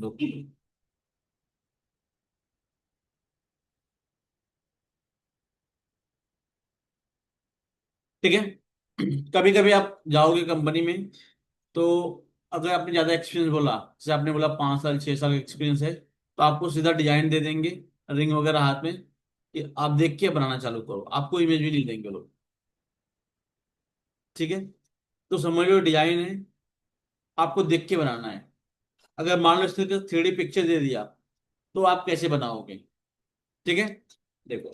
Okay. ठीक है। कभी कभी आप जाओगे कंपनी में, तो अगर आपने ज्यादा एक्सपीरियंस बोला, जैसे आपने बोला 5 साल 6 साल का एक्सपीरियंस है, तो आपको सीधा डिजाइन दे देंगे, रिंग वगैरह हाथ में, कि आप देख के बनाना चालू करो, आपको इमेज भी नहीं देंगे लोग। ठीक है। तो समझ लो डिजाइन है, आपको देख के बनाना है। अगर मान लो इसने 3D पिक्चर दे दिया, तो आप कैसे बनाओगे? ठीक है। देखो,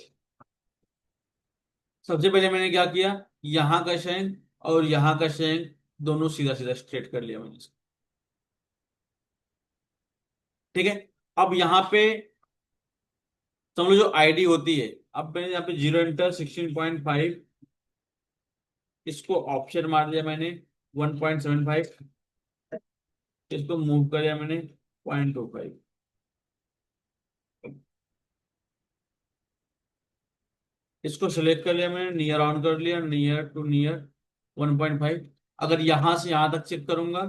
सबसे पहले मैंने क्या किया, यहाँ का शेंक और यहाँ का शेंक दोनों सीधा सीधा स्ट्रेट कर लिया मैंने इसको। ठीक है। अब यहाँ पे समझ लो जो आईडी होती है, अब मैंने यहाँ पे 0 इंटर 16.5, इसको ऑप्शन मार दिया मैंने 1.75, इसको मूव कर दिया मैंने 0.25, इसको सेलेक्ट कर लिया मैंने, नियर ऑन कर लिया, नियर टू नियर 1.5। अगर यहां से यहां तक चेक करूंगा,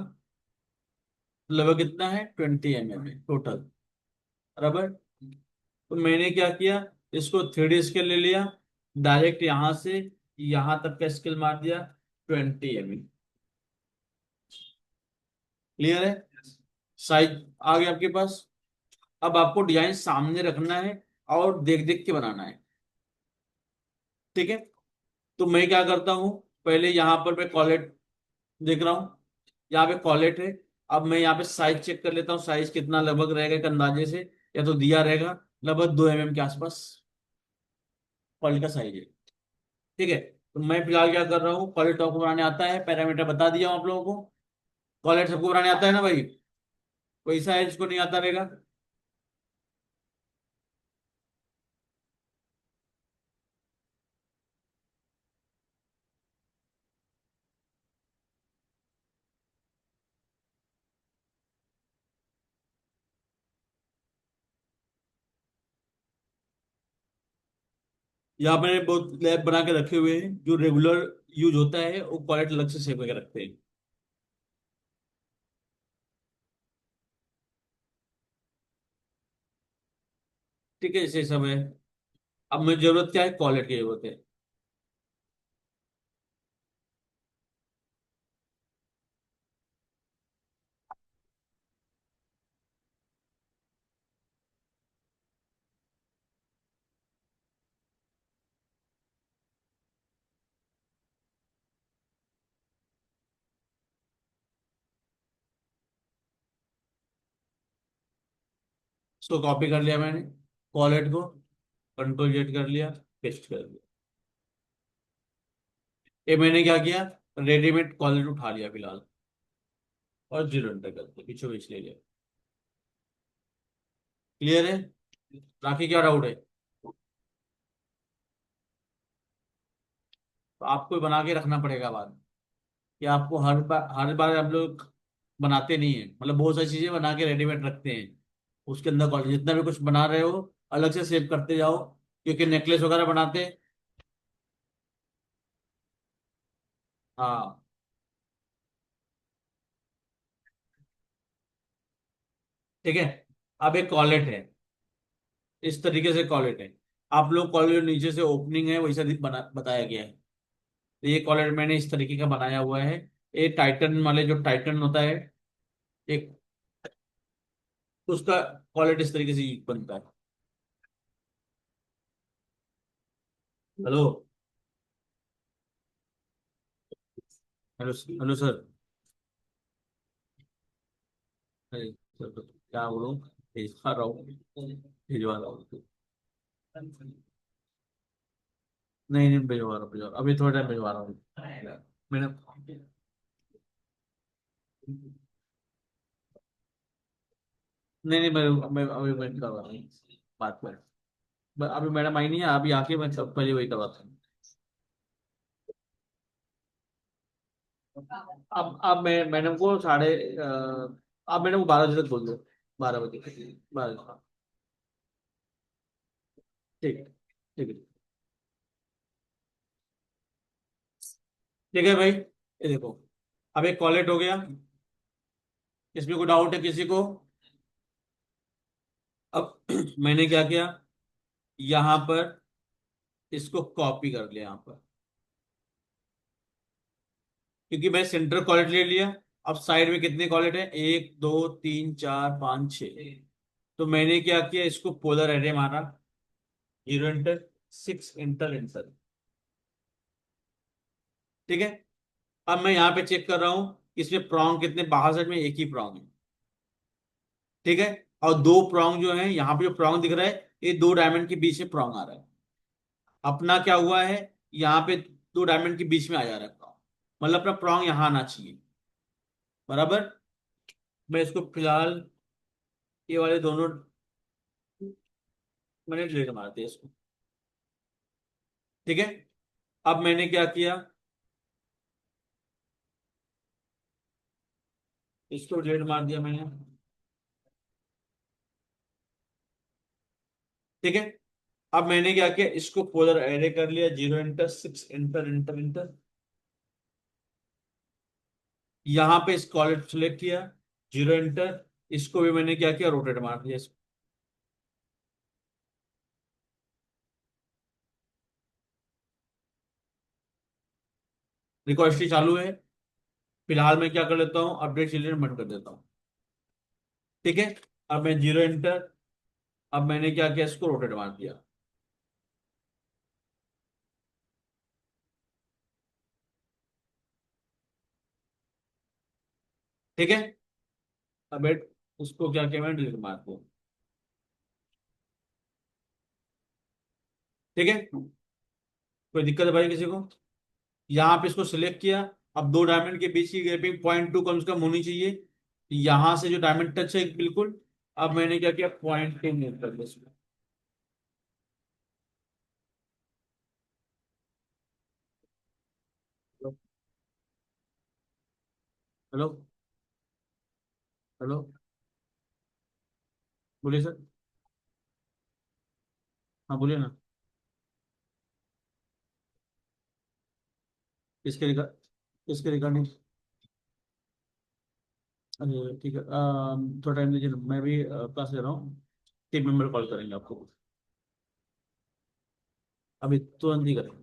लगभग कितना है, 20 mm है टोटल, बराबर। तो मैंने क्या किया, इसको 3D स्केल ले लिया, डायरेक्ट यहां से यहां तक का स्केल मार दिया 20 mm। क्लियर है? साइज आ गया आपके पास। अब आपको डिजाइन सामने रखना है और देख देख के बनाना है। ठीक है। तो मैं क्या करता हूँ, पहले यहाँ पर मैं कॉलेट देख रहा हूँ, यहाँ पे कॉलेट है। अब मैं यहाँ पे साइज चेक कर लेता हूँ, साइज कितना लगभग रहेगा एक अंदाजे से, या तो दिया रहेगा लगभग 2 mm के आसपास कॉलेट का साइज है। ठीक है। तो मैं फिलहाल क्या कर रहा हूँ, कॉलेट आपको बनाने आता है, पैरामीटर बता दिया हूँ आप लोगों को। कॉलेट सबको बनाने आता है ना भाई? कोई सा है जिसको नहीं आता रहेगा? यहाँ मैंने बहुत लैब बना के रखे हुए हैं, जो रेगुलर यूज होता है वो कॉलेट अलग से सेव करके रखते हैं। ठीक है, जैसे सब है। अब मुझे जरूरत क्या है, कॉलेट की जरूरत है। इसको कॉपी कर लिया मैंने, कॉलेट को कंट्रोल Z कर लिया, पेस्ट कर दिया। ये मैंने क्या किया, रेडीमेड कॉलेट उठा लिया फिलहाल, और 0 इंटर कर दिया, पीछे पीछे ले लिया। क्लियर है? बाकी क्या डाउट है? तो आपको बना के रखना पड़ेगा बाद में, कि आपको हर बार हम लोग बनाते नहीं है, मतलब बहुत सारी चीजें बना के रेडीमेड रखते हैं, उसके अंदर कॉलेज जितना भी कुछ बना रहे हो अलग से सेव करते जाओ, क्योंकि नेकलेस वगैरह बनाते हैं। हाँ। ठीक है। अब एक कॉलेट है, इस तरीके से कॉलेट है। आप लोग कॉलेट नीचे से ओपनिंग है वैसा बताया गया है। तो ये कॉलेट मैंने इस तरीके का बनाया हुआ है। ये टाइटन वाले, जो टाइटन होता है एक, उसका कॉलेट इस तरीके से बनता है। हेलो। हेलो। Hello sir. अरे सर, तो क्या बोलूं, भिजवा रहा हूँ, भिजवा रहा हूँ। नहीं नहीं, भिजवा रहा हूँ, अभी थोड़ा टाइम भिजवा रहा हूँ मैंने। नहीं नहीं, मैं अभी मैं करवा रहा हूँ बात में। अभी मैडम आई नहीं है, अभी आके मैं सब पहले वही करवाता हूँ। अब मैं मैडम को आप मैडम को 12 बजे तक बोल दो, 12 बजे, 12। ठीक है। ठीक है। ठीक है भाई, ये देखो, अब एक कॉलेट हो गया। इसमें कोई डाउट है किसी को? मैंने क्या किया, यहां पर इसको कॉपी कर लिया यहां पर, क्योंकि मैं सेंटर कॉलेट ले लिया। अब साइड में कितने कॉलेट है, 1 2 3 4 5 6। तो मैंने क्या किया, इसको पोलर एरे मारा, 0 इंटर 6 इंटर इंटर। ठीक है। अब मैं यहाँ पे चेक कर रहा हूँ, इसमें प्रॉन्ग कितने, बाहर साइड में एक ही प्रॉन्ग है। ठीक है। और दो प्रॉन्ग जो है यहाँ पे, जो प्रॉन्ग दिख रहा है, ये दो डायमंड के बीच में प्रॉन्ग आ रहा है। अपना क्या हुआ है, यहाँ पे दो डायमंड के बीच में आ जा रहा है प्रॉन्ग, मतलब अपना प्रॉन्ग यहाँ आना चाहिए। बराबर। मैं इसको फिलहाल, ये वाले दोनों मैंने डिलीट मार दिया इसको। ठीक है। अब मैंने क्या किया, इसको डिलीट मार दिया मैंने। ठीक है। अब मैंने क्या किया, इसको पोलर एरे कर लिया, 0 इंटर 6 इंटर इंटर इंटर। यहाँ पे इस कॉलेज सेलेक्ट किया, 0 इंटर, इसको भी मैंने क्या किया, रोटेट मार दिया इसको। रिकॉर्ड हिस्ट्री चालू है। फिलहाल मैं क्या कर लेता हूँ, अपडेट चिल्ड्रन बंद कर देता हूँ। ठीक है। अब मैं 0 इंटर, अब मैंने क्या किया, इसको रोटेट मार दिया। ठीक है। अब उसको क्या किया, मैंने डिलीट मार दिया। ठीक है। कोई दिक्कत है भाई किसी को? यहाँ पे इसको सिलेक्ट किया। अब दो डायमंड के बीच की गैपिंग 0.2 कम से कम होनी चाहिए। यहां से जो डायमंड टच है बिल्कुल। अब मैंने क्या किया, 0.2 नोट कर दिया इसमें। हेलो। हेलो। बोलिए सर। हाँ बोलिए ना। किसके रिगा किसके रिगार्डिंग? अरे ठीक है, थोड़ा टाइम दीजिए, मैं भी क्लास ले रहा हूँ। टीम मेंबर कॉल करेंगे आपको। अभी तुरंत ही करेंगे।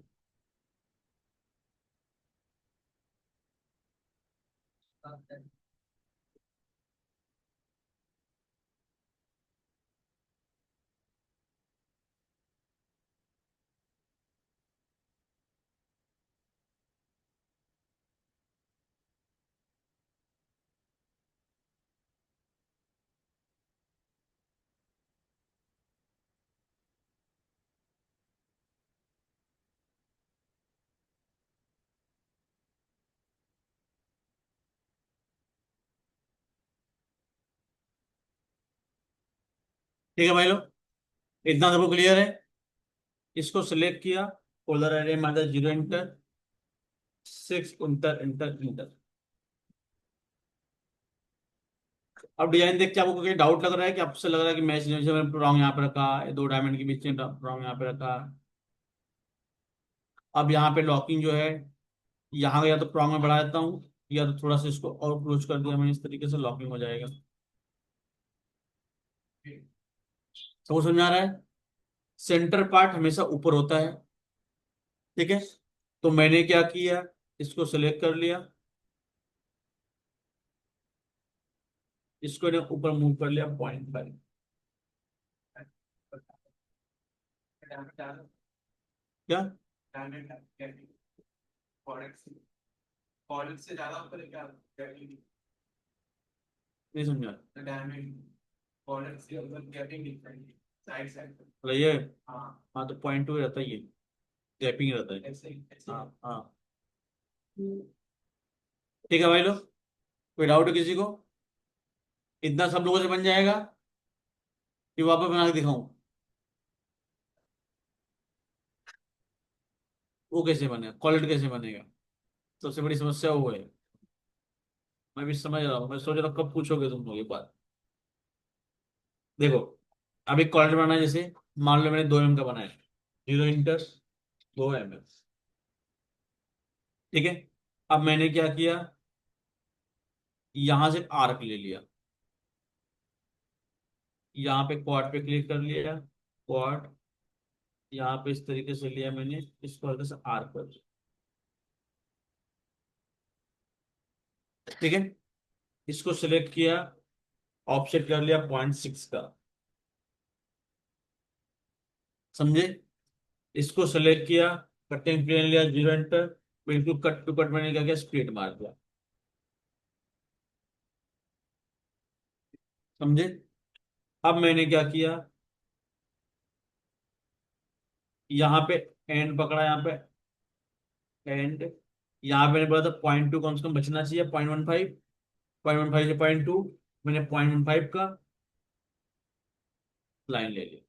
ठीक है भाई लोग, इतना सबको क्लियर है? इसको सिलेक्ट किया, polar array minus 0 inter 6 inter inter inter. अब डिजाइन देख के आपको कोई डाउट लग रहा है, कि आपसे लग रहा है कि मैच जैसे मैंने रॉन्ग यहाँ पे रखा है, दो डायमंड के बीच में रॉन्ग यहाँ पे रखा है। अब यहाँ पे लॉकिंग जो है, यहाँ या तो रॉन्ग में बढ़ा देता हूँ, या तो थोड़ा सा इसको और क्लोज कर दिया मैंने, इस तरीके से लॉकिंग हो जाएगा। सबको समझ में आ रहा है? सेंटर पार्ट हमेशा ऊपर होता है। ठीक है। तो मैंने क्या किया, इसको सिलेक्ट कर लिया, इसको ने ऊपर मूव कर लिया 0.5। क्या? नहीं समझा। मतलब ये, हाँ तो 0.2 रहता ही है, गैपिंग रहता है। हाँ हाँ। ठीक है भाई लोग, कोई डाउट है किसी को? इतना सब लोगों से बन जाएगा, फिर वापस बना के दिखाऊं? वो कैसे बनेगा, क्वालिटी कैसे बनेगा? सबसे बड़ी समस्या वो है। मैं भी समझ रहा हूँ, मैं सोच रहा हूँ कब पूछोगे तुम लोग ये बात। देखो, अब एक क्वालिटी बनाना है, जैसे मान लो मैंने 2 mm का बनाया, 0 इंटर 2 mm। ठीक है। अब मैंने क्या किया, यहां से आर्क ले लिया, यहाँ पे क्वाड पे क्लिक कर लिया, क्वाड, यहाँ पे इस तरीके से लिया मैंने, इसको हल्का सा आर कर दिया। ठीक है, इसको सिलेक्ट किया, ऑफसेट कर लिया 0.6 का, समझे। इसको सेलेक्ट किया, कटिंग प्लेन लिया, 0 एंटर, बिल्कुल कट टू कट मैंने क्या किया, स्प्लिट मार दिया, समझे। अब मैंने क्या किया, यहाँ पे एंड पकड़ा, यहाँ पे एंड, यहाँ पे मैंने बोला था 0.2 कम से कम बचना चाहिए, 0.15, 0.15 से 0.2, मैंने 0.15 का लाइन ले लिया।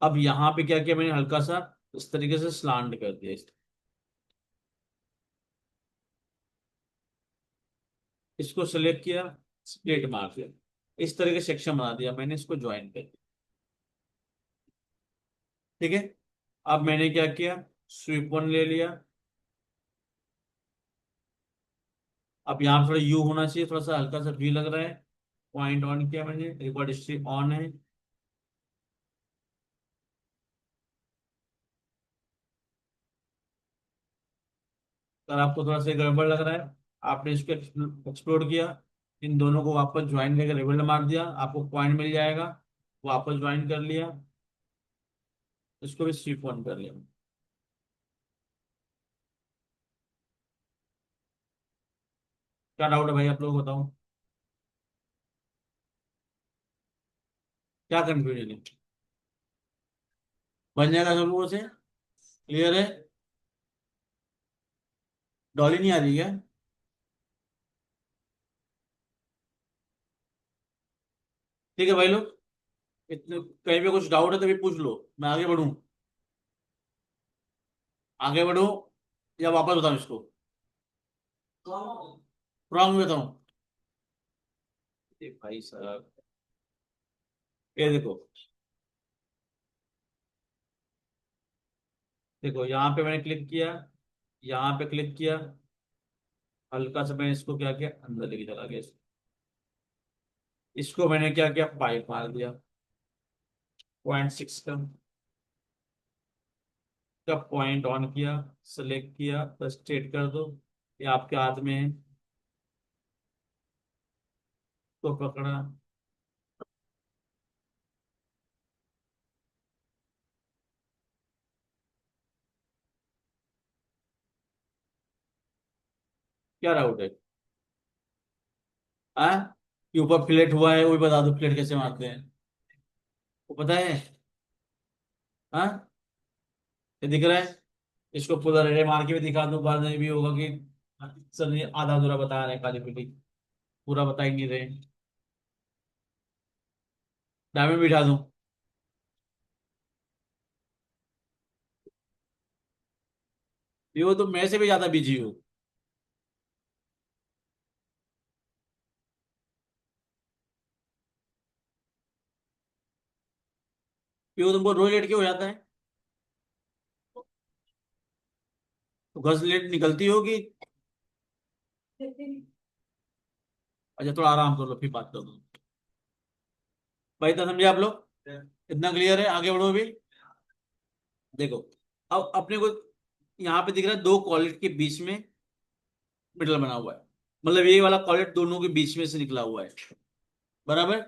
अब यहाँ पे क्या किया मैंने, हल्का सा इस तरीके से स्लांट कर दिया, इसको सेलेक्ट किया, स्प्लिट मार दिया, इस तरह के सेक्शन बना दिया मैंने, इसको ज्वाइन कर दिया। ठीक है, अब मैंने क्या किया, स्वीप वन ले लिया। अब यहाँ थोड़ा यू होना चाहिए, थोड़ा सा हल्का सा वी लग रहा है, पॉइंट ऑन किया मैंने, रिकॉर्ड हिस्ट्री ऑन है। अगर आपको थोड़ा सा गड़बड़ लग रहा है, आपने इसको एक्सप्लोर किया, इन दोनों को वापस ज्वाइन करके रिबल्ड मार दिया, आपको पॉइंट मिल जाएगा, वापस ज्वाइन कर लिया, इसको भी स्वीप वन कर लिया। क्या डाउट है भाई, आप लोग बताओ, क्या कंफ्यूजन है। बन जाएगा सब लोगों से, क्लियर है। डॉली नहीं आ रही है। ठीक है भाई लोग, इतने कहीं पे कुछ डाउट है तो भी पूछ लो, मैं आगे बढ़ूं, आगे बढ़ो या वापस बताऊं इसको, रॉन्ग में बताऊं। ये भाई साहब, ये देखो, देखो यहाँ पे मैंने क्लिक किया, यहाँ पे क्लिक किया, हल्का सा मैंने इसको क्या किया, अंदर लेके चला गया, इसको मैंने क्या किया, पाइप मार दिया 0.6 का पॉइंट ऑन किया, सेलेक्ट किया, बस स्ट्रेट कर दो, ये आपके हाथ में है, तो पकड़ा। क्या डाउट है, हाँ, ये ऊपर प्लेट हुआ है, वो भी बता दो प्लेट कैसे मारते हैं, वो पता है, हाँ, ये दिख रहा है, इसको पूरा रेड़े मार के भी दिखा दूं, बाद में भी होगा कि सर ये आधा अधूरा बता रहे हैं, काली पीली, पूरा बता ही नहीं रहे, डायमंड बिठा दूं। ये वो तो मैं से भी ज्यादा बिजी हूँ, ये वो तुमको रोज लेट के हो जाता है, तो घर से लेट निकलती होगी। अच्छा थोड़ा आराम कर लो, फिर बात कर दो। भाई तो समझे आप लोग, इतना क्लियर है, आगे बढ़ो भी। देखो, अब अपने को यहाँ पे दिख रहा है, दो कॉलेट के बीच में मिडल बना हुआ है, मतलब ये वाला कॉलेट दोनों के बीच में से निकला हुआ है, बराबर।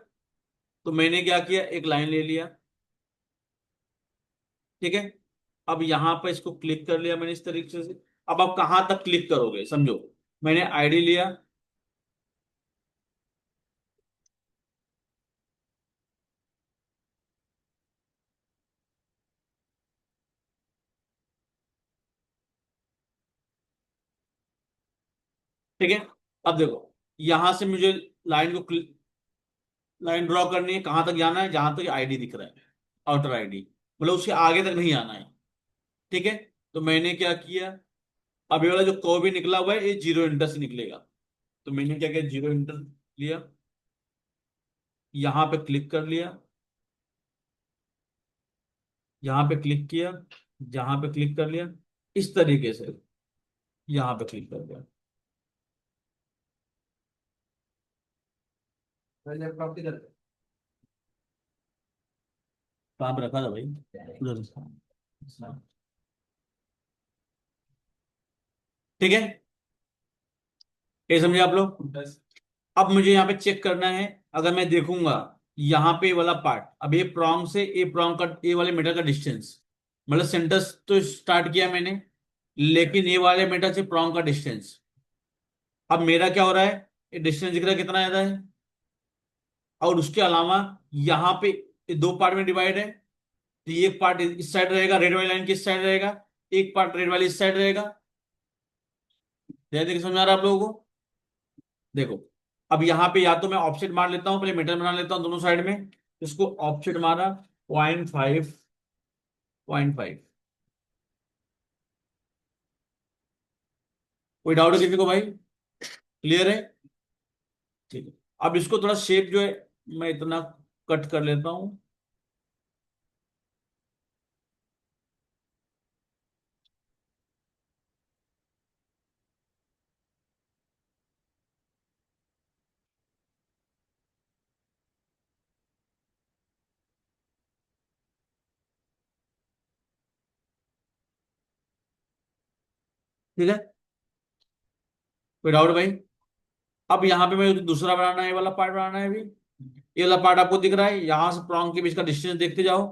तो मैंने क्या किया, एक लाइन ले लिया, ठीक है। अब यहाँ पे इसको क्लिक कर लिया मैंने इस तरीके से, अब आप कहाँ तक क्लिक करोगे समझो, मैंने आईडी लिया, ठीक है। अब देखो, यहां से मुझे लाइन को लाइन ड्रॉ करनी है, कहां तक जाना है, जहां तक आईडी दिख रहा है, आउटर आईडी, मतलब उसके आगे तक नहीं आना है, ठीक है। तो मैंने क्या किया, अब ये वाला जो कर्व भी निकला हुआ है, ये 0 इंटर से निकलेगा, तो मैंने क्या किया, 0 इंटर लिया, यहाँ पे क्लिक कर लिया, यहाँ पे क्लिक किया, यहाँ पे क्लिक कर लिया, इस तरीके से यहाँ पे क्लिक कर दिया। कहाँ पे रखा था भाई? उधर। ठीक है, ये समझे आप लोग? अब मुझे यहाँ पे चेक करना है। अगर मैं देखूंगा यहाँ पे वाला पार्ट, अब ये प्रॉन्ग से ये प्रॉन्ग का ये वाले मेटल का डिस्टेंस, मतलब सेंटर तो स्टार्ट किया मैंने, लेकिन ये वाले मेटल से प्रॉन्ग का डिस्टेंस, अब मेरा क्या हो रहा है, ये डिस्टेंस दिख रहा है कितना ज्यादा है। और उसके अलावा यहाँ पे ये दो पार्ट में डिवाइड है, तो ये एक पार्ट इस साइड रहेगा, रेड वाली लाइन की इस साइड रहेगा, एक पार्ट रेड वाली इस साइड रहेगा। ध्यान देके समझ आ रहा है आप लोगों को? देखो, अब यहाँ पे या तो मैं ऑफसेट मार लेता हूँ, पहले मीटर बना लेता हूँ दोनों साइड में, इसको ऑफसेट मारा 0.5, 0.5। कोई डाउट है किसी को भाई? क्लियर है? ठीक है। अब इसको थोड़ा शेप जो है, मैं इतना कट कर लेता हूँ। ठीक है, कोई डाउट भाई? अब यहाँ पे मैं दूसरा बनाना है, ये वाला पार्ट बनाना है अभी। ये वाला पार्ट आपको दिख रहा है, यहाँ से प्रॉन्ग के बीच का डिस्टेंस देखते जाओ,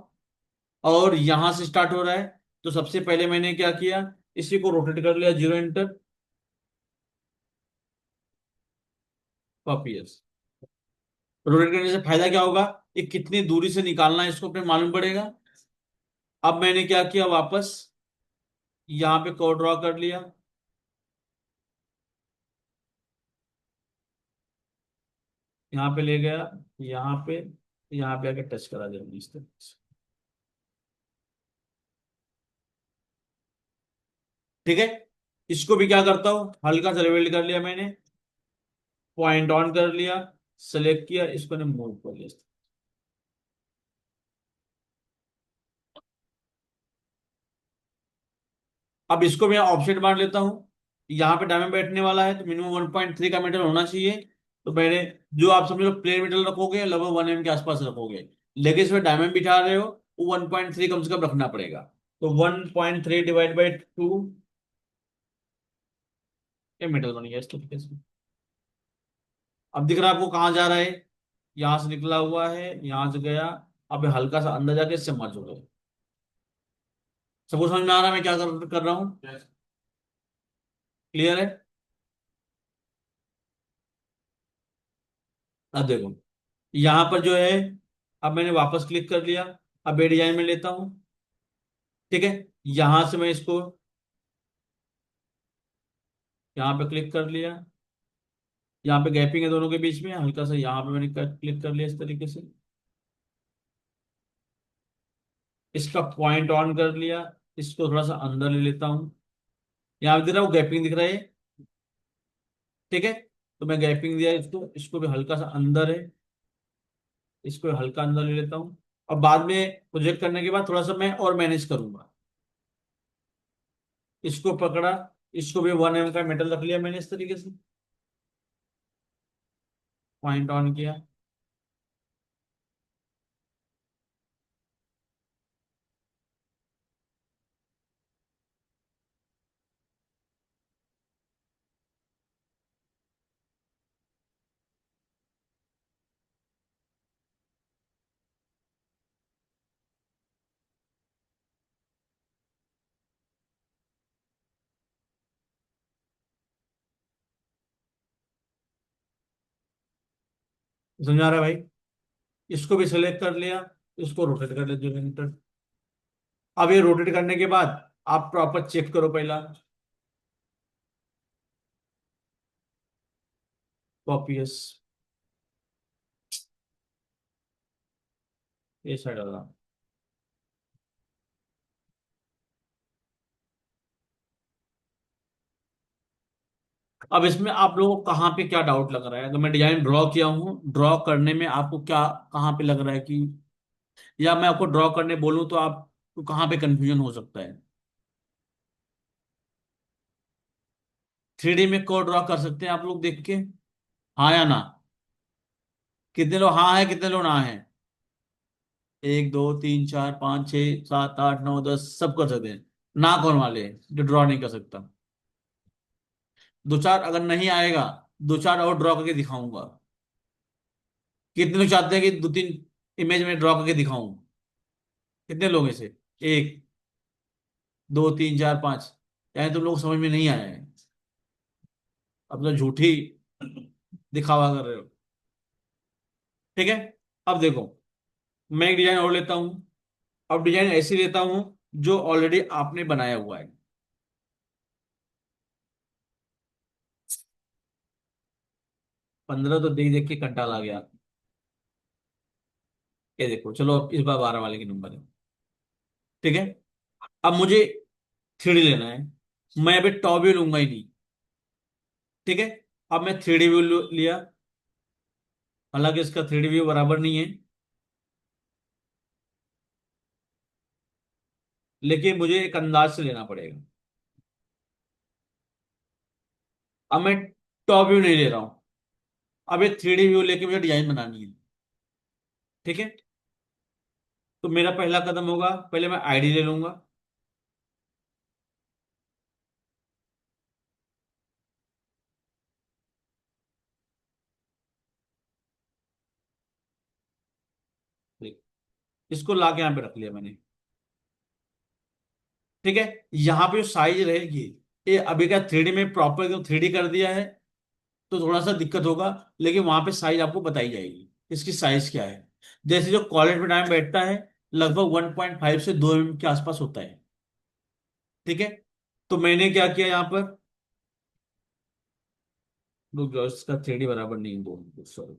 और यहाँ से स्टार्ट हो रहा है। तो सबसे पहले मैंने क्या किया, इसी को रोटेट कर लिया 0 इंटर, वापिस। रोटेट करने से फायदा क्या होगा, ये कितनी दूरी से निकालना है इसको अपने मालूम पड़ेगा। अब मैंने क्या किया, वापस यहाँ पे कर्व ड्रॉ कर लिया, यहाँ पे ले गया, यहाँ पे आके टच करा दिया मैंने इस तरह से। ठीक है, इसको भी क्या करता हूँ, हल्का सा लेवल कर लिया मैंने, पॉइंट ऑन कर लिया, सेलेक्ट किया, इसको ने मूव कर लिया। अब इसको मैं ऑफसेट मार लेता हूँ। यहाँ पे डायमंड बैठने वाला है, तो मिनिमम 1.3 का मीटर होना चाहिए। तो मैंने, जो आप समझ लो प्लेन मीटर रखोगे लगभग 1 mm के आसपास रखोगे, लेकिन इसमें डायमंड बिठा रहे हो, वो 1.3 कम से कम रखना पड़ेगा। तो 1.3 डिवाइड बाई 2, ये मीटर बन गया इस तरीके से। अब दिख रहा है आपको कहाँ जा रहा है, यहाँ से निकला हुआ है, यहाँ से गया, अब ये हल्का सा अंदर जाके इससे मर्ज हो गया। सबको समझ में आ रहा है मैं क्या कर रहा हूँ? क्लियर है? अब देखो, यहाँ पर जो है, अब मैंने वापस क्लिक कर लिया, अब ये डिजाइन में लेता हूँ। ठीक है, यहां से मैं इसको यहाँ पे क्लिक कर लिया, यहाँ पे गैपिंग है दोनों के बीच में, हल्का सा यहाँ पे मैंने क्लिक कर लिया इस तरीके से, इसका पॉइंट ऑन कर लिया, इसको थोड़ा सा अंदर ले लेता हूँ। यहाँ पे दिख रहा है वो गैपिंग दिख रहा है। ठीक है, तो मैं गैपिंग दिया इसको, इसको भी हल्का सा अंदर है, इसको हल्का अंदर ले लेता हूँ। अब बाद में प्रोजेक्ट करने के बाद थोड़ा सा मैं और मैनेज करूंगा। इसको पकड़ा, इसको भी 1 mm का मेटल रख लिया मैंने इस तरीके से, पॉइंट ऑन किया। समझा रहा है भाई? इसको भी सेलेक्ट कर लिया, इसको रोटेट कर लिया 0 मीटर। अब ये रोटेट करने के बाद आप प्रॉपर चेक करो पहला, कॉपीएस, ये साइड वाला। अब इसमें आप लोगों को कहाँ पे क्या डाउट लग रहा है? अगर मैं डिजाइन ड्रॉ किया हूँ, ड्रॉ करने में आपको क्या, कहाँ पे लग रहा है कि, या मैं आपको ड्रॉ करने बोलूँ तो आपको कहाँ पे कंफ्यूजन हो सकता है? 3D में कोड ड्रॉ कर सकते हैं आप लोग देख के, हाँ या ना? कितने लोग हाँ है, कितने लोग ना है? एक दो तीन चार पाँच छः सात आठ नौ दस सब कर सकते हैं। नाक होने वाले हैं जो ड्रॉ नहीं कर सकता। दो चार अगर नहीं आएगा, दो चार और ड्रॉ करके दिखाऊंगा। कितने लोग चाहते हैं कि दो तीन इमेज में ड्रॉ करके दिखाऊं? कितने लोग हैं से? एक, दो तीन चार पांच। यानी तुम लोग को समझ में नहीं आया है। अब तो झूठी दिखावा कर रहे हो। ठीक है। अब देखो, मैं एक डिजाइन और लेता हूं। अब डिजाइन ऐसी लेता हूं जो ऑलरेडी आपने बनाया हुआ है। 15 तो देख देख के कंटाल आ गया। ये देखो, चलो अब इस बार 12 वाले की नंबर है। ठीक है। अब मुझे थ्री डी लेना है। मैं अभी टॉप व्यू लूंगा ही नहीं। ठीक है। अब मैं थ्री डी व्यू लिया। हालांकि इसका थ्री डी व्यू बराबर नहीं है, लेकिन मुझे एक अंदाज से लेना पड़ेगा। अब मैं टॉप व्यू नहीं ले रहा हूं। अब एक थ्री डी व्यू लेके मुझे डिजाइन बनानी है। ठीक है। तो मेरा पहला कदम होगा, पहले मैं आईडी ले लूंगा। इसको लाके यहाँ पे रख लिया मैंने। ठीक है। यहाँ पे जो साइज रहेगी, ये अभी क्या थ्री डी में प्रॉपर एकदम थ्री डी कर दिया है, तो थोड़ा सा दिक्कत होगा। लेकिन वहां पे साइज आपको बताई जाएगी, इसकी साइज क्या है। जैसे जो कॉलेज में टाइम बैठता है, लगभग 1.5 से 2 mm के आसपास होता है। ठीक है। तो मैंने क्या किया यहाँ पर, रुक जाओ, इसका थ्री डी बराबर नहीं है, दो, सॉरी।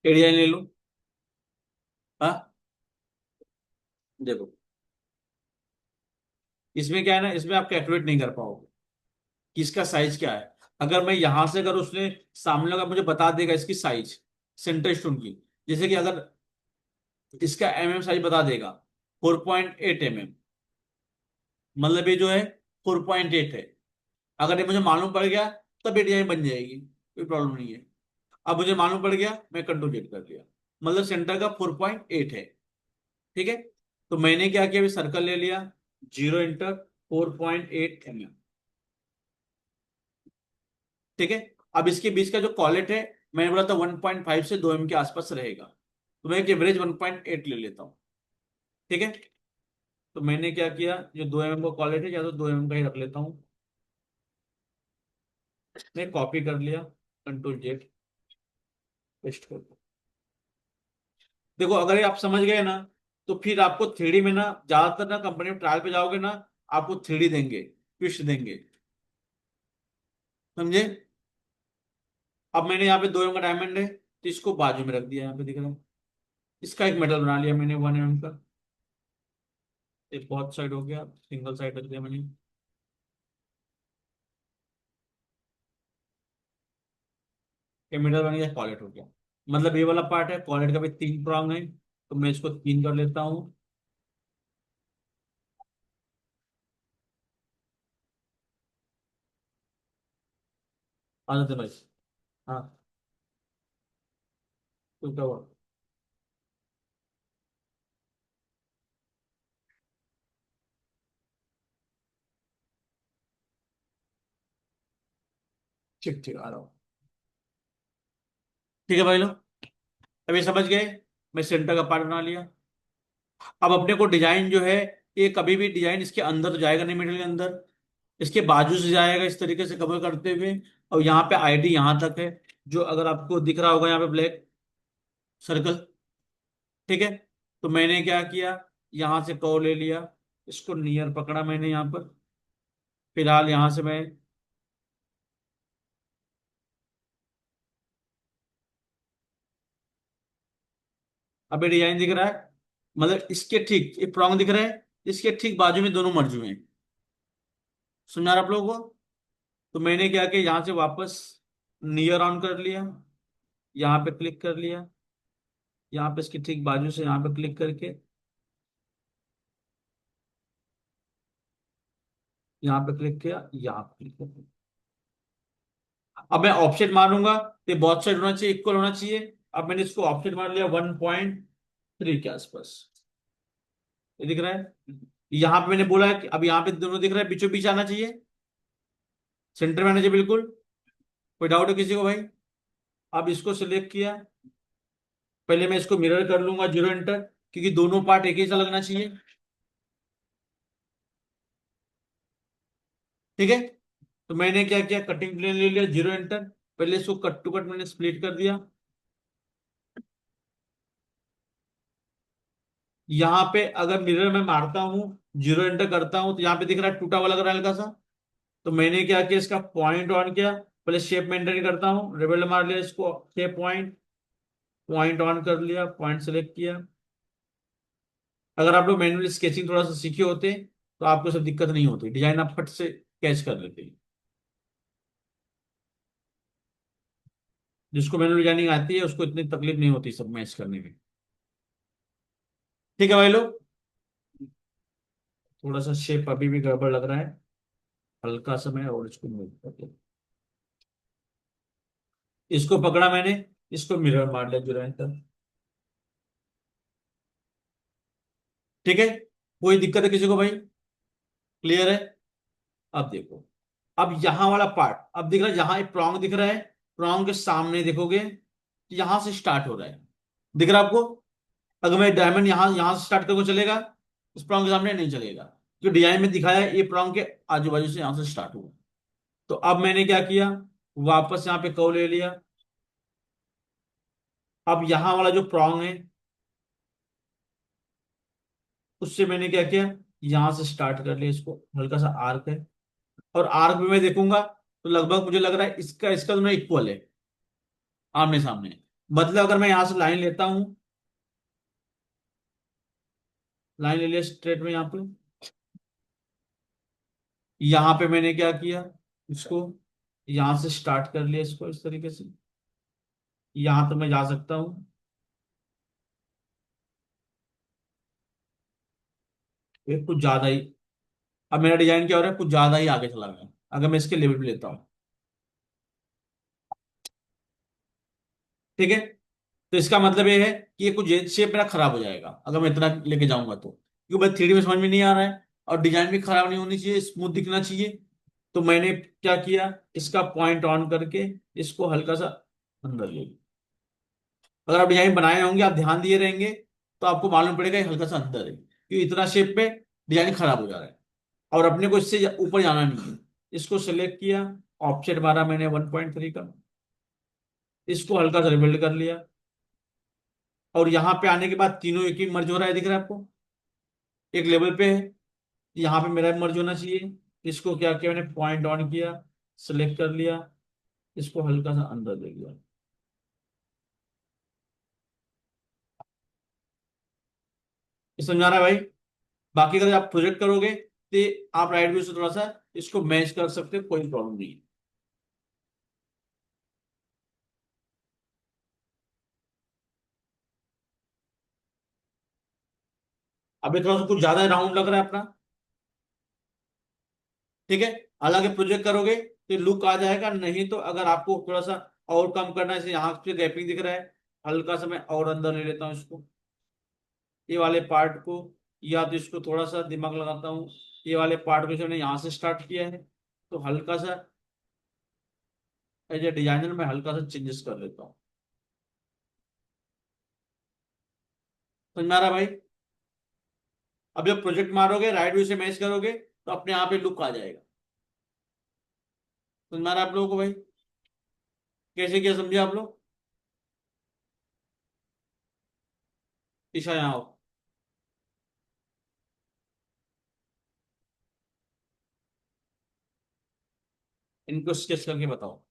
एडिया ले लो। हाँ। देखो, इसमें क्या है ना, इसमें आप कैलकुलेट नहीं कर पाओगे कि इसका साइज क्या है। अगर मैं यहां से, अगर उसने सामने लगा मुझे बता देगा इसकी साइज, सेंटर स्टोन की। जैसे कि अगर इसका साइज बता देगा 4.8 mm, मतलब ये जो है 4.8 है। अगर ये मुझे मालूम पड़ गया, तब ये डिजाइन बन जाएगी, कोई प्रॉब्लम नहीं है। अब मुझे मालूम पड़ गया, मैं कंट्रोल जेड कर दिया, मतलब सेंटर का 4.8 है। ठीक है। तो मैंने क्या किया, अभी सर्कल ले लिया, 0 इंटर 4.8 mm। ठीक है। अब इसके बीच का जो कॉलेट है, मैंने बोला था 1.5 से 2 mm के आसपास रहेगा, तो मैं एक एवरेज 1.8 ले लेता हूँ। ठीक है। तो मैंने क्या किया, जो 2 mm का कॉलेट है, या तो 2 mm का ही रख लेता हूँ। मैं कॉपी कर लिया, कंट्रोल जेड, पेस्ट कर दो। देखो, अगर ये आप समझ गए ना, तो फिर आपको थ्री डी में ना, ज्यादातर ना कंपनी में ट्रायल पे जाओगे ना, आपको थ्री डी देंगे, ट्विस्ट देंगे। समझे? अब मैंने यहाँ पे 2 mm का डायमंड है, तो इसको बाजू में रख दिया, यहाँ पे दिख रहा है। इसका एक मेटल बना लिया मैंने 1 mm का। एक बहुत साइड हो गया, सिंगल साइड रख दिया मैंने। ये मेटल बन गया, कॉलेट हो गया। मतलब ये वाला पार्ट है, कॉलेट का भी 3 prong है, तो मैं इसको 3 कर लेता हूँ। आदत है भाई। हाँ। तो क्या हुआ? ठीक ठीक, आ रहा हूँ। ठीक है भाई लोग, अभी समझ गए। मैं सेंटर का पार्ट बना लिया। अब अपने को डिजाइन जो है, ये कभी भी डिजाइन इसके अंदर तो जाएगा नहीं, मिडिल के अंदर। इसके बाजू से जाएगा, इस तरीके से कवर करते हुए। और यहाँ पे आईडी यहाँ तक है, जो अगर आपको दिख रहा होगा यहाँ पे ब्लैक सर्कल। ठीक है। तो मैंने क्या किया, यहाँ से कर्व ले लिया, इसको नियर पकड़ा मैंने यहाँ पर। फिलहाल यहाँ से मैं अब ये डिजाइन दिख रहा है, मतलब इसके ठीक ये प्रॉन्ग दिख रहा है, इसके ठीक बाजू में दोनों मर्ज हुए हैं। समझा रहा आप लोगों को? तो मैंने क्या किया, यहां से वापस नियर ऑन कर लिया, यहाँ पे क्लिक कर लिया, यहाँ पे इसकी ठीक बाजू से यहाँ पे क्लिक करके यहाँ पे क्लिक किया, यहाँ पे क्लिक कर। अब मैं ऑफसेट मारूंगा तो बहुत साइड होना चाहिए, इक्वल होना चाहिए। अब मैंने इसको ऑफसेट मार लिया 1.3 के आसपास। ये दिख रहा है? यहाँ पे मैंने बोला है कि अब यहाँ पे दोनों दिख रहा है, बीचों बीच आना चाहिए, सेंटर में आना चाहिए बिल्कुल। कोई डाउट है किसी को भाई? अब इसको सिलेक्ट किया, पहले मैं इसको मिरर कर लूंगा 0 एंटर, क्योंकि दोनों पार्ट एक ही सा लगना चाहिए। ठीक है, तो मैंने क्या किया, कटिंग प्लेन ले लिया 0 एंटर, पहले इसको कट टू कट मैंने स्प्लिट कर दिया। यहाँ पे अगर मिरर में मारता हूँ, 0 एंटर करता हूँ, तो यहाँ पे दिख रहा है टूटा हुआ लग रहा है हल्का सा। तो मैंने क्या किया, इसका पॉइंट ऑन किया, पहले शेप मेंटेन करता हूँ, रेबल मार लिया इसको 6 पॉइंट, पॉइंट ऑन कर लिया, पॉइंट सेलेक्ट किया। अगर आप लोग मैनुअल स्केचिंग थोड़ा सा सीखे होते तो आपको सब दिक्कत नहीं होती, डिजाइन आप फट से कैच कर लेते। जिसको मैनुअल डिजाइनिंग आती है उसको इतनी तकलीफ नहीं होती सब मैच करने में। ठीक है भाई लोग, थोड़ा सा शेप अभी भी गड़बड़ लग रहा है, हल्का सा मैं और इसको मूव कर दिया। इसको पकड़ा मैंने, इसको मिरर मार लिया 0 एंटर। ठीक है, कोई दिक्कत है किसी को भाई? क्लियर है? अब देखो, अब यहां वाला पार्ट अब दिख रहा है, यहाँ एक प्रॉन्ग दिख रहा है, प्रॉन्ग के सामने देखोगे तो यहां से स्टार्ट हो रहा है। दिख रहा है आपको? अगर मैं डायमंड यहाँ यहाँ से स्टार्ट करूँ चलेगा, उस प्रॉन्ग के सामने नहीं चलेगा, जो डिजाइन में दिखाया है ये प्रॉन्ग के आजू बाजू से यहां से स्टार्ट हुआ। तो अब मैंने क्या किया, वापस यहाँ पे कर्व ले लिया। अब यहाँ वाला जो प्रॉन्ग है उससे मैंने क्या किया, यहां से स्टार्ट कर लिया, इसको हल्का सा आर्क है, और आर्क में मैं देखूंगा तो लगभग मुझे लग रहा है इसका इसका दोनों इक्वल है, आमने सामने। मतलब अगर मैं यहां से लाइन लेता हूं, लाइन ले लिया स्ट्रेट में यहाँ पे, यहाँ पे मैंने क्या किया, इसको यहां से स्टार्ट कर लिया, इसको इस तरीके से यहां तो मैं जा सकता हूँ। ये कुछ ज्यादा ही, अब मेरा डिजाइन क्या हो रहा है, कुछ ज्यादा ही आगे चला गया। अगर मैं इसके लेवल पे लेता हूँ, ठीक है, तो इसका मतलब ये है कि ये कुछ शेप मेरा खराब हो जाएगा अगर मैं इतना लेके जाऊंगा तो, क्योंकि मैं 3D में समझ में नहीं आ रहा है, और डिजाइन भी खराब नहीं होनी चाहिए, स्मूथ दिखना चाहिए। तो मैंने क्या किया, इसका पॉइंट ऑन करके इसको हल्का सा अंदर ले लिया। अगर आप डिजाइन बनाए होंगे, आप ध्यान दिए रहेंगे, तो आपको मालूम पड़ेगा ये हल्का सा अंदर है, क्योंकि इतना शेप पे डिजाइन खराब हो जा रहा है, और अपने को इससे ऊपर जाना नहीं है। इसको सेलेक्ट किया, ऑफसेट मारा मैंने 1.3 का, इसको हल्का सा रिबिल्ड कर लिया, और यहाँ पे आने के बाद तीनों एक ही मर्ज हो रहा है, दिख रहा है आपको? एक लेवल पे है, यहाँ पे मेरा मर्ज होना चाहिए। इसको क्या किया, मैंने पॉइंट ऑन किया, सेलेक्ट कर लिया, इसको हल्का सा अंदर ले लिया। ये समझा रहा है भाई? बाकी अगर आप प्रोजेक्ट करोगे तो आप राइट व्यू से थोड़ा सा इसको मैच कर सकते हो, कोई प्रॉब्लम नहीं है। अभी थोड़ा सा कुछ ज्यादा राउंड लग रहा है अपना, ठीक है। हालांकि प्रोजेक्ट करोगे तो लुक आ जाएगा, नहीं तो अगर आपको थोड़ा सा और कम करना है, जैसे यहाँ पे गैपिंग दिख रहा है, हल्का सा मैं और अंदर ले लेता हूँ इसको, ये वाले पार्ट को, या तो इसको थोड़ा सा दिमाग लगाता हूँ, ये वाले पार्ट को जो मैंने यहाँ से स्टार्ट किया है, तो हल्का सा एज ए डिजाइनर मैं हल्का सा चेंजेस कर लेता हूँ। समझ में आ रहा भाई? अब जब प्रोजेक्ट मारोगे, राइट व्यू से मैच करोगे, तो अपने आप ही लुक आ जाएगा। समझ में आ रहा है आप लोगों को भाई? कैसे क्या समझे आप लोग? ईशा यहाँ आओ, इनको स्केच करके बताओ,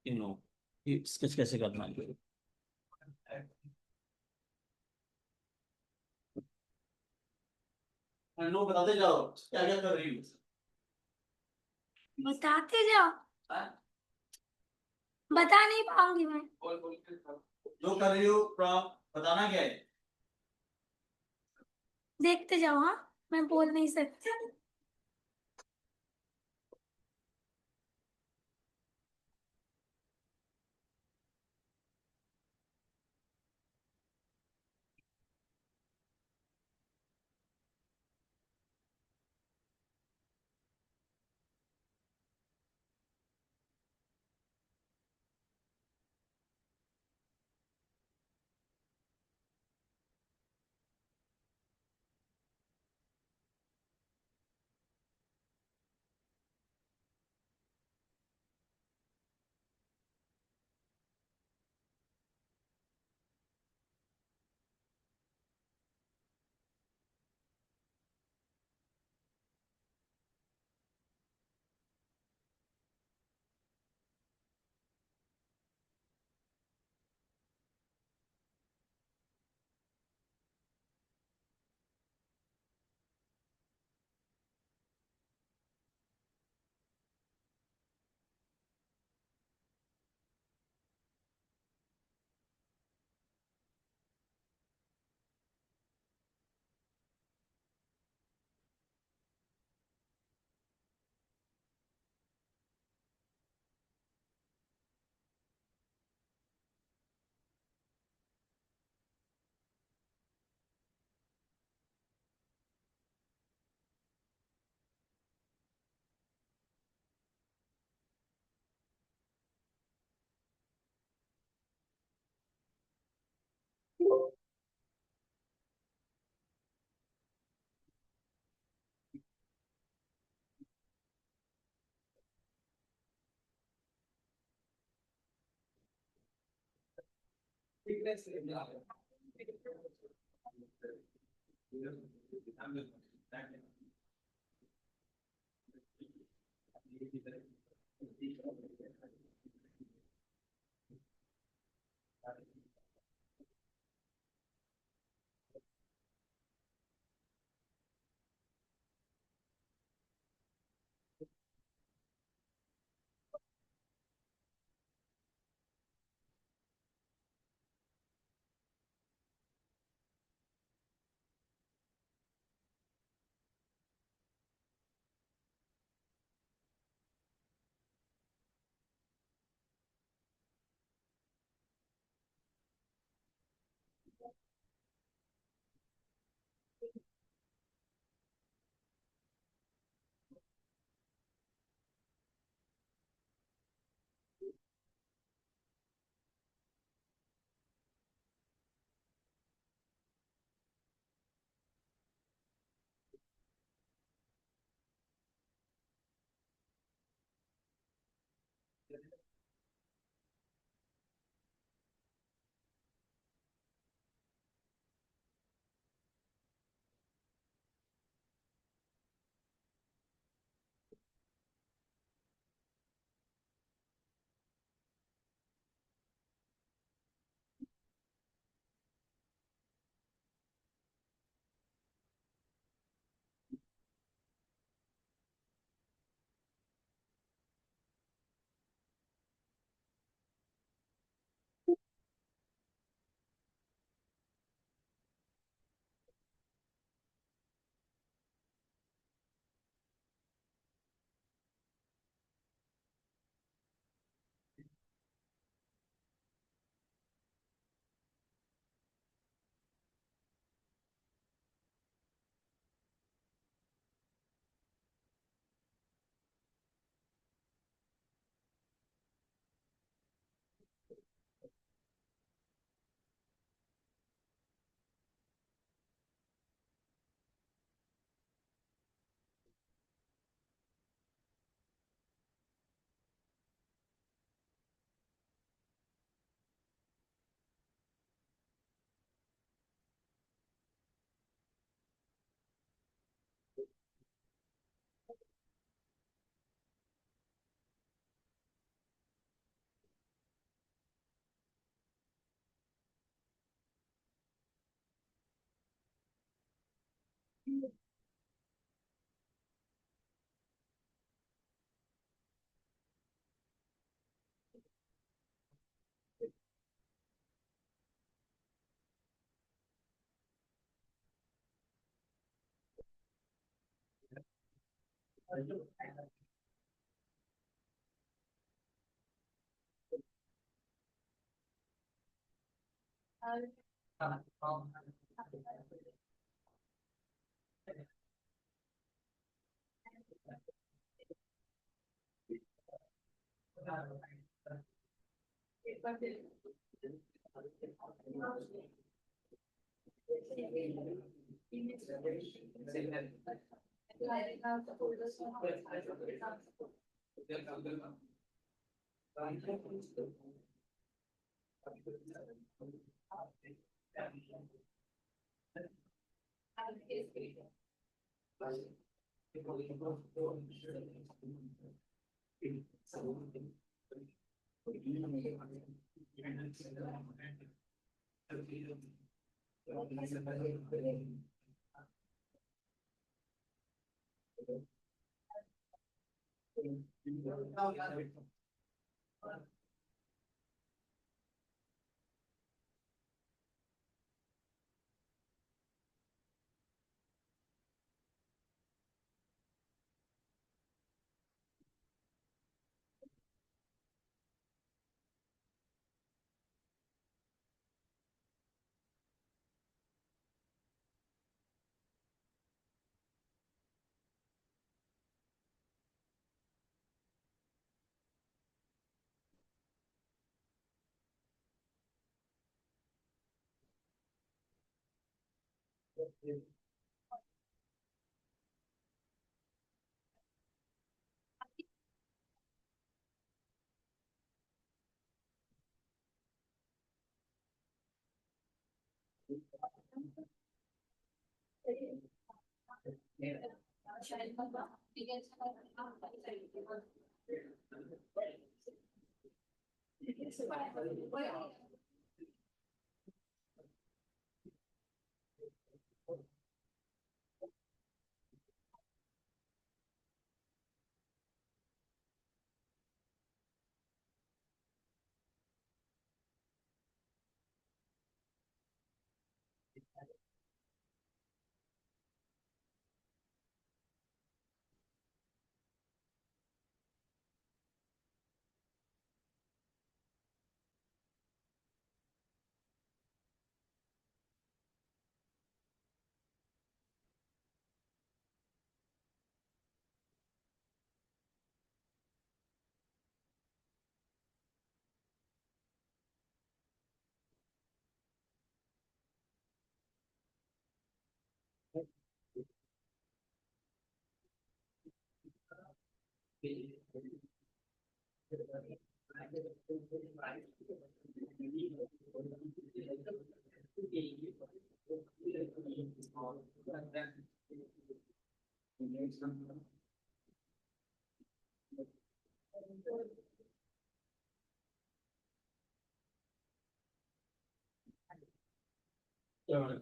इन लोगों को, स्केच कैसे करना है। नो बताते जाओ क्या क्या कर रही बताते जाओ। हो। बता नहीं पाऊंगी मैं। जो कर रही हो बताना क्या है। देखते जाओ, हाँ। मैं बोल नहीं सकती।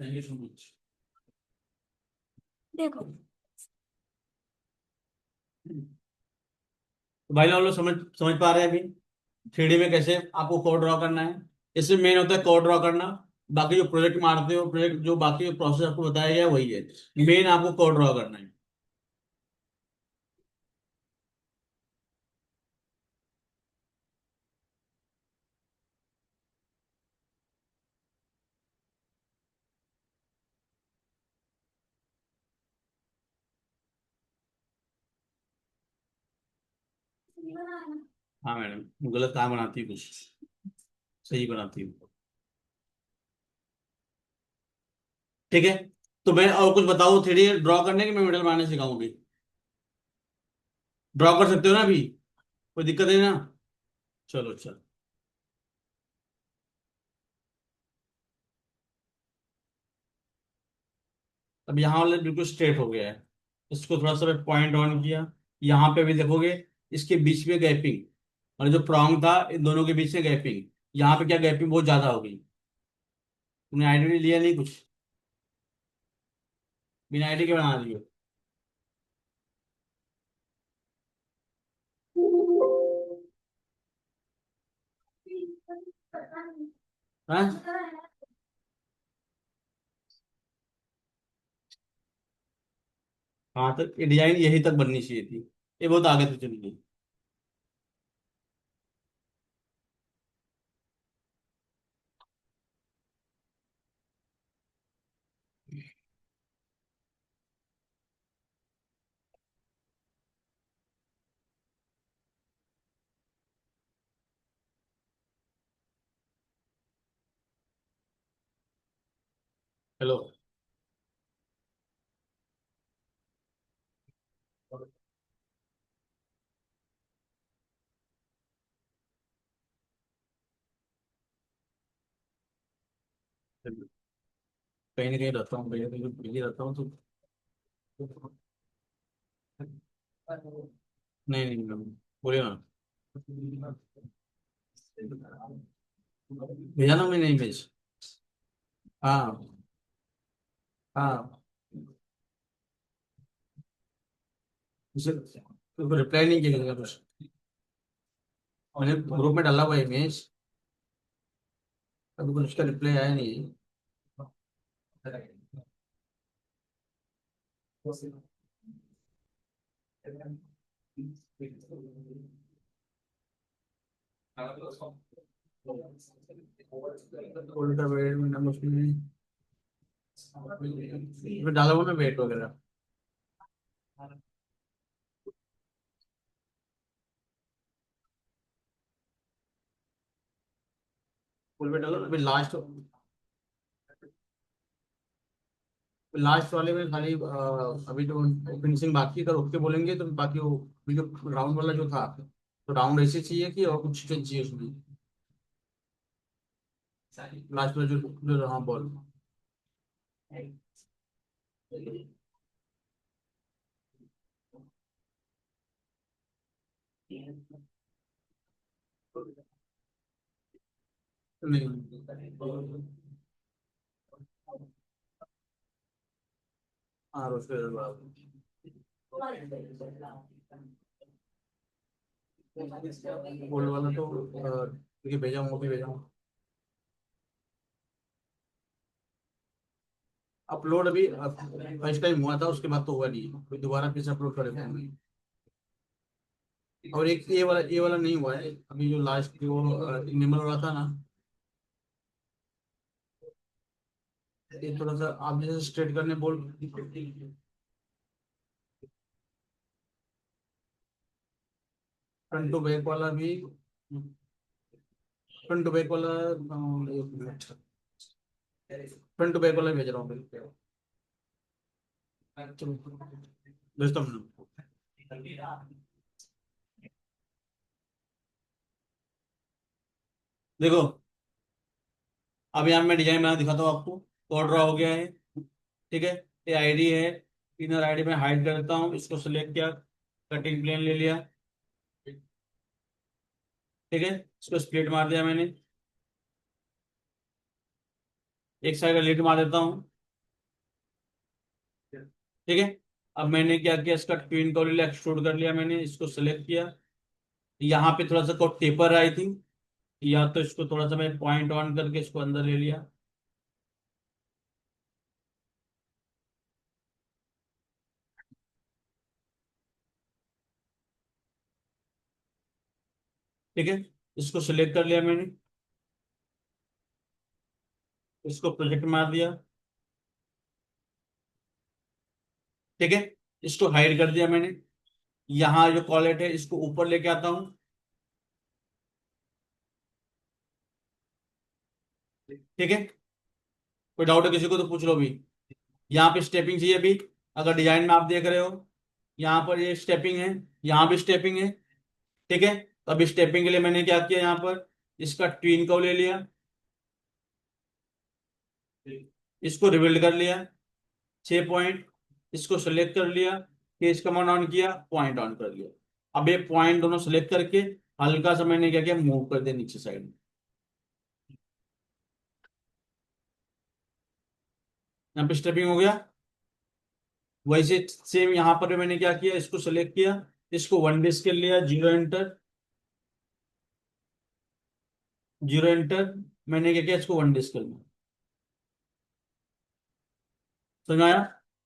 Thank you so much. देखो। तो भाई लोग समझ समझ पा रहे हैं अभी थ्री में कैसे आपको कोड ड्रॉ करना है। इसमें मेन होता है कोड ड्रॉ करना। बाकी जो प्रोजेक्ट मारते हो प्रोजेक्ट जो बाकी प्रोसेस आपको बताया गया है वही है। मेन आपको कोड ड्रॉ करना है। हाँ मैडम गलत कहाँ बनाती है कुछ सही बनाती हूँ। ठीक है। तो मैं और कुछ बताऊँ थ्री ड्रॉ करने की मैं मॉडल बनाने सिखाऊंगी। ड्रॉ कर सकते हो ना अभी कोई दिक्कत है ना। चलो चलो। अब यहाँ वाला बिल्कुल स्ट्रेट हो गया है। इसको थोड़ा सा पॉइंट ऑन किया। यहाँ पे भी देखोगे इसके बीच में गैपिंग और जो प्रॉन्ग था इन दोनों के बीच में गैपिंग। यहाँ पे क्या गैपिंग बहुत ज्यादा हो गई। तुमने आईडी लिया नहीं कुछ बिना आईडी के बना दियो। हाँ हाँ, तो ये डिजाइन यही तक बननी चाहिए थी, ये बहुत आगे तक चली गई। हेलो। कहीं ना कहीं रहता हूँ, कहीं ना कहीं बिजी रहता हूँ तो। नहीं नहीं मैम, बोलिए ना। भेजा ना मैंने इमेज। हाँ। हाँ। उसे तो रिप्लाई नहीं किया कुछ। मैंने ग्रुप में डाला हुआ इमेज, अभी कुछ उसका रिप्लाई आया नहीं है। उल्टा वेट मैंने उसमें डाला हुआ ना वेट वगैरह। फुल वेट डाला, अभी लास्ट, लास्ट वाले में खाली अभी तो फिनिशिंग बाकी है, अगर ओके बोलेंगे तो बाकी वो अभी जो राउंड वाला जो था, तो राउंड ऐसे चाहिए कि और कुछ चेंज चाहिए उसमें। लास्ट में जो हाँ बॉल। नहीं। हाँ रोज का गोल्ड वाला तो देखिए भेजा हूँ, वो भी भेजा हूँ। अपलोड अभी फर्स्ट टाइम हुआ था, उसके बाद तो हुआ नहीं, फिर दोबारा फिर से अपलोड करेंगे। और एक ये वाला नहीं हुआ है अभी, जो लास्ट जो एनिमल वाला था ना, ये थोड़ा सा आप जैसे स्ट्रेट करने बोल। फ्रंट टू बैक वाला भी, फ्रंट टू बैक वाला एक मिनट, फ्रंट टू बैक वाला भेज रहा हूँ बिल्कुल। चलो, भेजता हूँ। देखो, अब यहाँ मैं डिजाइन बना दिखाता हूँ आपको। कोड ड्रा हो गया है, ठीक है। ये आईडी है, इनर आईडी में हाइड कर देता हूँ, इसको सिलेक्ट किया, कटिंग प्लेन ले लिया, ठीक है। इसको स्प्लिट मार दिया मैंने, एक साइड एलिट मार देता हूँ, ठीक है। अब मैंने क्या किया, इसका ट्विन कॉल एक्सट्रूड कर लिया मैंने, इसको सेलेक्ट किया। यहाँ पे थोड़ा सा को टेपर आई थी, या तो इसको थोड़ा सा मैं पॉइंट ऑन करके इसको अंदर ले लिया, ठीक है। इसको सिलेक्ट कर लिया मैंने, इसको प्रोजेक्ट मार दिया, ठीक है। इसको हाइड कर दिया मैंने। यहाँ जो कॉलेट है इसको ऊपर लेके आता हूँ, ठीक है। कोई डाउट है किसी को तो पूछ लो भी। यहाँ पे स्टेपिंग चाहिए भी, अगर डिजाइन में आप देख रहे हो, यहाँ पर ये स्टेपिंग है, यहाँ भी स्टेपिंग है, ठीक है। तो अभी स्टेपिंग के लिए मैंने क्या किया, यहाँ पर इसका ट्विन को ले लिया, इसको रिबिल्ड कर लिया, 6 पॉइंट, इसको सेलेक्ट कर लिया, पेज कमांड ऑन किया, पॉइंट ऑन कर लिया। अब ये पॉइंट दोनों सेलेक्ट करके हल्का सा मैंने क्या किया, मूव कर दिया नीचे साइड में। यहाँ पे स्टेपिंग हो गया। वैसे सेम यहाँ पर भी मैंने क्या किया, इसको सेलेक्ट किया, इसको वन डिस्क के लिया, जीरो एंटर, जीरो एंटर। मैंने क्या किया, इसको वन डिस्क कर लिया। समझ में आया?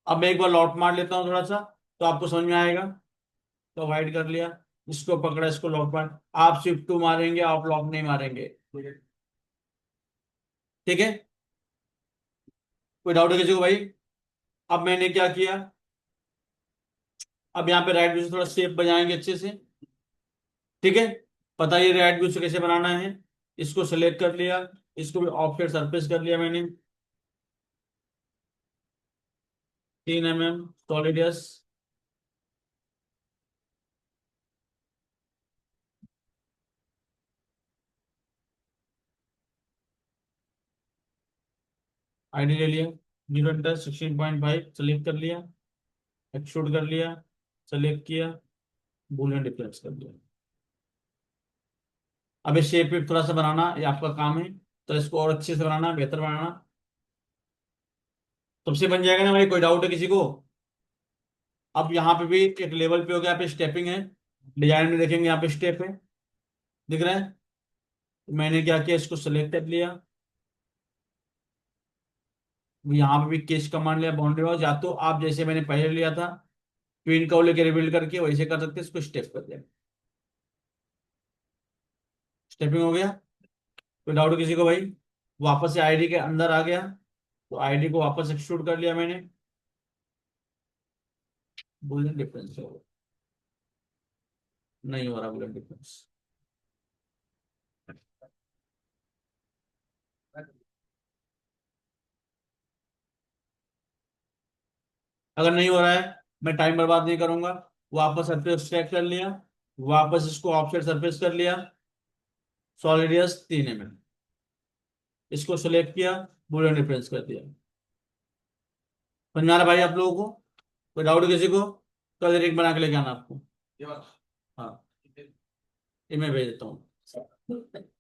अब मैं एक बार लॉट मार लेता हूँ थोड़ा सा, तो आपको समझ में आएगा। तो अवॉइड कर लिया, इसको पकड़ा, इसको लॉक मार, आप शिफ्ट टू मारेंगे, आप लॉक नहीं मारेंगे। ठीक है, कोई डाउट है किसी को भाई? अब मैंने क्या किया, अब यहाँ पे राइट व्यू से थोड़ा शेप बनाएंगे अच्छे से। ठीक है, पता है राइट व्यू से कैसे बनाना है। इसको सेलेक्ट कर लिया, इसको भी ऑफसेट सरफेस कर लिया मैंने, 3 mm सॉलिड यस। आईडी ले लिया, 0 16.5 सेलेक्ट कर लिया, एक्सट्रूड कर लिया, सेलेक्ट किया, बूलियन डिफरेंस कर दिया। अब ये शेप वेप थोड़ा सा बनाना ये आपका काम है, तो इसको और अच्छे से बनाना, बेहतर बनाना। सबसे बन जाएगा ना भाई, कोई डाउट है किसी को? अब यहाँ पे भी एक लेवल पे हो गया, यहाँ पे स्टेपिंग है, डिजाइन में देखेंगे यहाँ पे स्टेप है, दिख रहा है। तो मैंने क्या किया, इसको सेलेक्ट कर लिया, यहाँ पे भी केस कमांड लिया, बाउंड्री वाल, या तो आप जैसे मैंने पहले लिया था ट्विन को लेकर रिबिल्ड करके वैसे कर सकते हैं, इसको स्टेप कर दिया। स्टेपिंग हो गया, कोई डाउट किसी को भाई? वापस से आईडी के अंदर आ गया, तो आईडी को वापस एक्सट्रूड कर लिया मैंने, बुलियन डिफरेंस हो, नहीं हो रहा बुलियन डिफरेंस। अगर नहीं हो रहा है, मैं टाइम बर्बाद नहीं करूंगा, वापस सरफेस ट्रैक कर लिया, वापस इसको ऑफसेट सरफेस कर लिया, सॉलिडियस 3 mm, इसको सेलेक्ट किया, बुलियन डिफरेंस कर दिया। समझ में आ रहा भाई आप लोगों को? कोई डाउट किसी को? कल एक बना के लेके आना आपको। हाँ, ये मैं भेज देता हूँ।